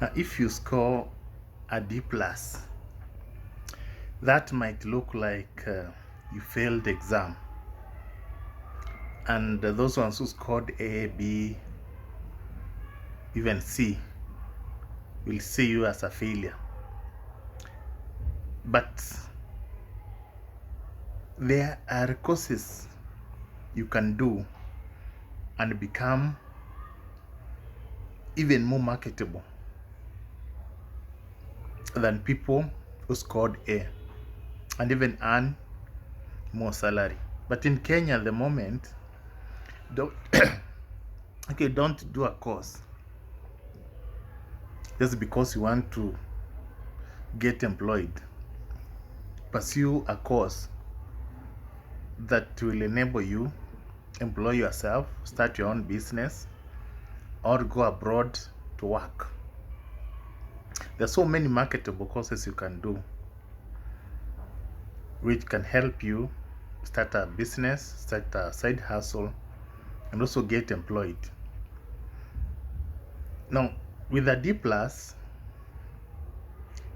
Now, if you score a D plus, that might look like you failed the exam. And those ones who scored A, B, even C will see you as a failure. But there are courses you can do and become even more marketable than people who scored A and even earn more salary. But in Kenya at the moment, don't don't do a course just because you want to get employed. Pursue a course that will enable you employ yourself, start your own business, or go abroad to work. There's so many marketable courses you can do which can help you start a business, start a side hustle, and also get employed. Now, with a D plus,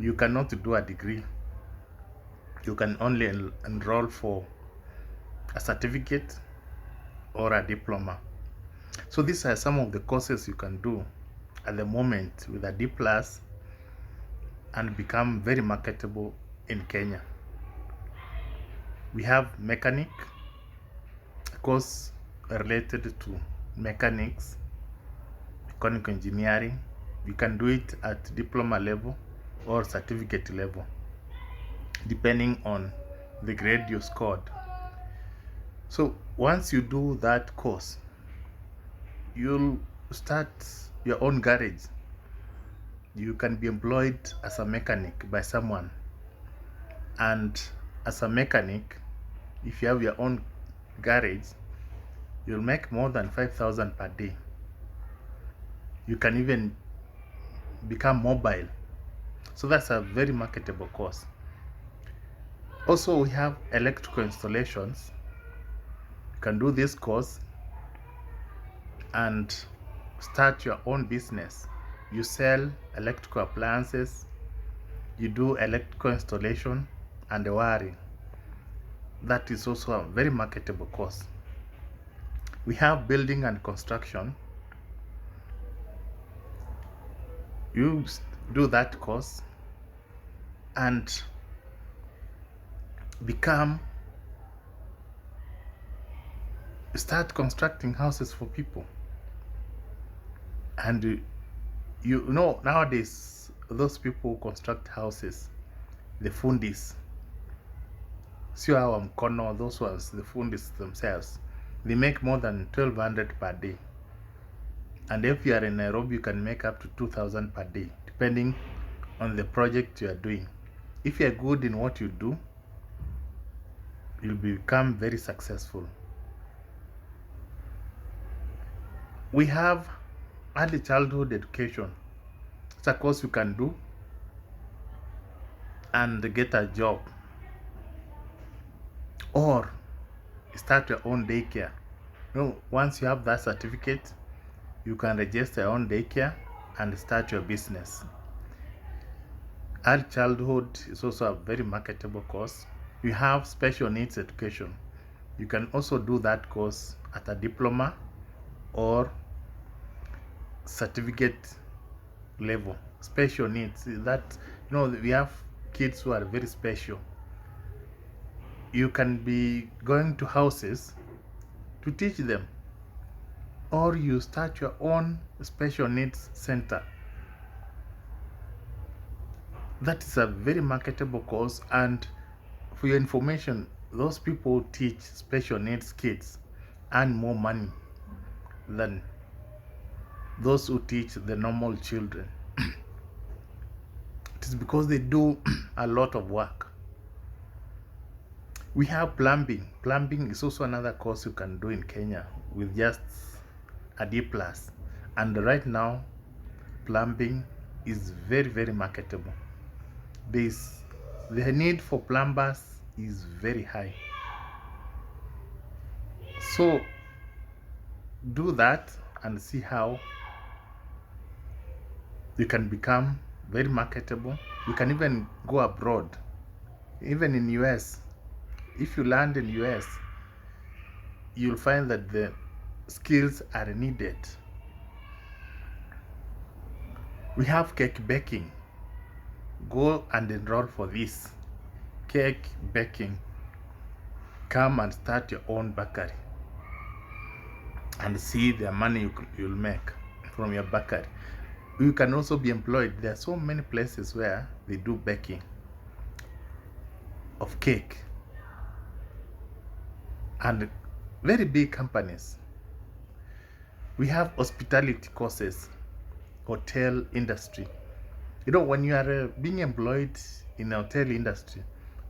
you cannot do a degree. You can only enroll for a certificate or a diploma. So these are some of the courses you can do at the moment with a D plus and become very marketable in Kenya. We have mechanic, a course related to mechanics, mechanical engineering. You can do it at diploma level or certificate level, depending on the grade you scored. So once you do that course, you'll start your own garage. You can be employed as a mechanic by someone. And as a mechanic, if you have your own garage, you'll make more than 5,000 per day. You can even become mobile. So that's a very marketable course. Also, we have electrical installations. You can do this course and start your own business. You sell electrical appliances, you do electrical installation and wiring. That is also a very marketable course. We have building and construction. You do that course and start constructing houses for people. And you know, nowadays, those people who construct houses, the fundis, sio hawa mkono, those ones, the fundis themselves, they make more than 1,200 per day. And if you are in Nairobi, you can make up to 2,000 per day, depending on the project you are doing. If you are good in what you do, you'll become very successful. We have early childhood education. It's a course you can do and get a job, or start your own daycare. Once you have that certificate, you can register your own daycare and start your business. Early childhood is also a very marketable course. You have special needs education. You can also do that course at a diploma or certificate level. Special needs, that we have kids who are very special. You can be going to houses to teach them, or you start your own special needs center. That is a very marketable course. And for your information, those people who teach special needs kids earn more money than those who teach the normal children. It is because they do a lot of work. We have plumbing. Plumbing is also another course you can do in Kenya with just a D plus. And right now, plumbing is very, very marketable. The need for plumbers is very high. So do that and see how You can become very marketable. You can even go abroad, even in US. If you land in US, you'll find that the skills are needed. We have cake baking. Go and enroll for this. Cake baking. Come and start your own bakery and see the money you'll make from your bakery. You can also be employed. There are so many places where they do baking of cake, and very big companies. We have hospitality courses, hotel industry. You know, when you are being employed in a hotel industry,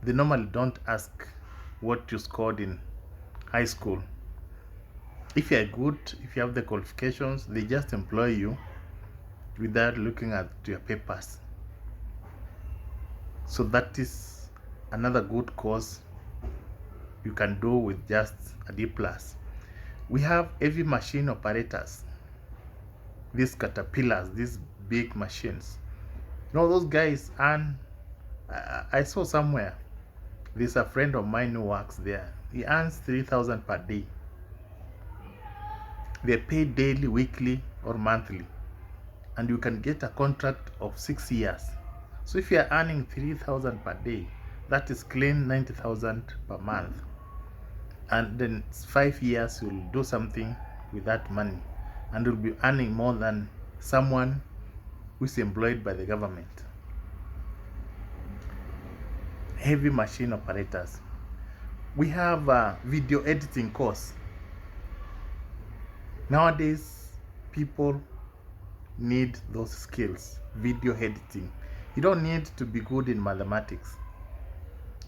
they normally don't ask what you scored in high school. If you are good, if you have the qualifications, they just employ you without looking at your papers. So that is another good course you can do with just a D+. We have heavy machine operators, these caterpillars, these big machines. You know, those guys earn, I saw somewhere, there's a friend of mine who works there. He earns 3,000 per day. They pay daily, weekly, or monthly. And you can get a contract of 6 years. So if you are earning 3,000 per day, that is clean 90,000 per month. And then 5 years you'll do something with that money, and you'll be earning more than someone who is employed by the government. Heavy machine operators. We have a video editing course. Nowadays, people need those skills. Video editing. You don't need to be good in mathematics.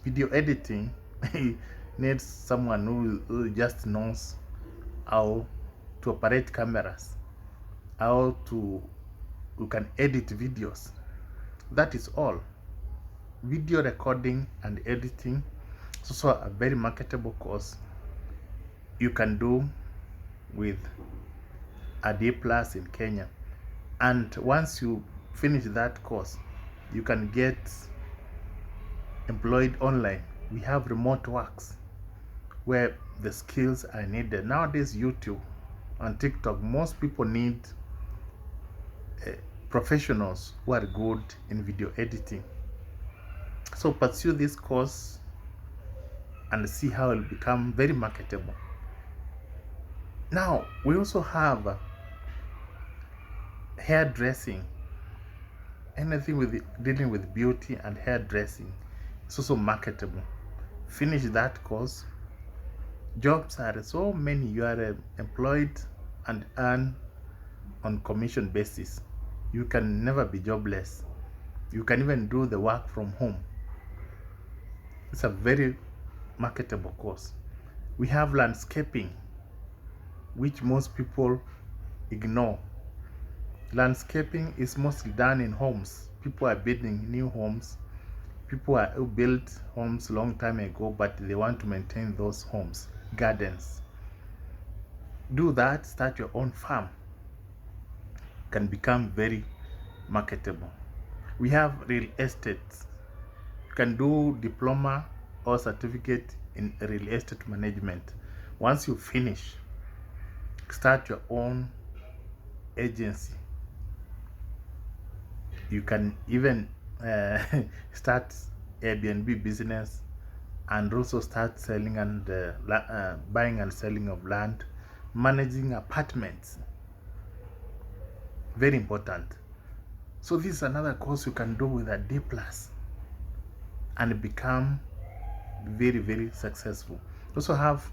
Video editing needs someone who just knows how to operate cameras, how to you can edit videos. That is all. Video recording and editing is also a very marketable course you can do with a D+ in Kenya. And once you finish that course, you can get employed online. We have remote works where the skills are needed. Nowadays, YouTube and TikTok, most people need professionals who are good in video editing. So pursue this course and see how it will become very marketable. Now, we also have hairdressing. Anything with dealing with beauty and hairdressing is also marketable. Finish that course. Jobs are so many. You are employed and earn on commission basis. You can never be jobless. You can even do the work from home. It's a very marketable course. We have landscaping, which most people ignore. Landscaping is mostly done in homes. People are building new homes. People who built homes long time ago, but they want to maintain those homes, gardens. Do that, start your own farm. Can become very marketable. We have real estate. You can do diploma or certificate in real estate management. Once you finish, start your own agency. You can even start Airbnb business, and also start selling and buying and selling of land, managing apartments. Very important. So this is another course you can do with a D+ and become very, very successful. Also have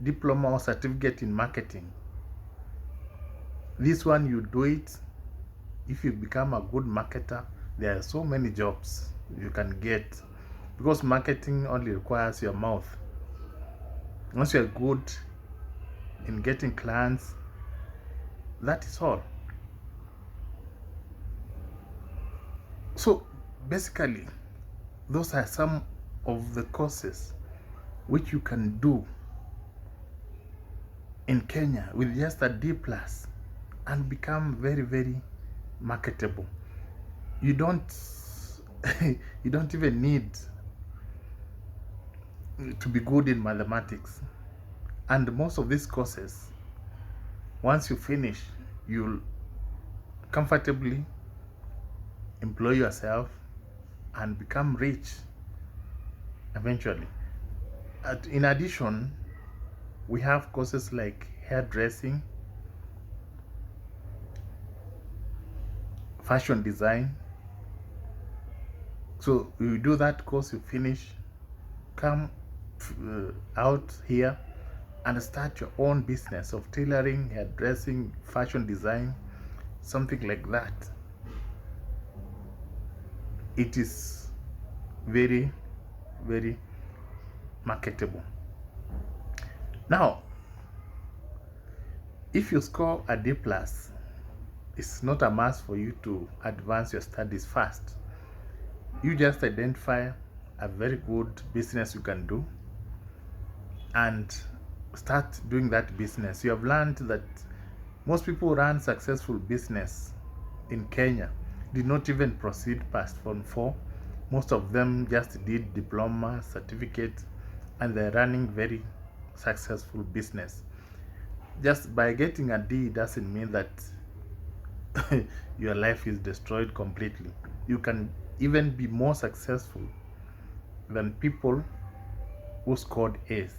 diploma or certificate in marketing. This one, you do it. If you become a good marketer, there are so many jobs you can get, because marketing only requires your mouth. Once you're good in getting clients, that is all. So basically, those are some of the courses which you can do in Kenya with just a D+ and become very, very marketable. You don't you don't even need to be good in mathematics. And most of these courses, once you finish, you'll comfortably employ yourself and become rich eventually. In addition, we have courses like hairdressing, fashion design. So you do that course, you finish, come out here and start your own business of tailoring, hairdressing, fashion design, something like that. It is very, very marketable. Now, if you score a D plus, it's not a must for you to advance your studies fast. You just identify a very good business you can do and start doing that business. You have learned that most people who run successful business in Kenya did not even proceed past Form 4. Most of them just did diploma, certificate, and they're running very successful business. Just by getting a D doesn't mean that your life is destroyed completely. You can even be more successful than people who scored A's.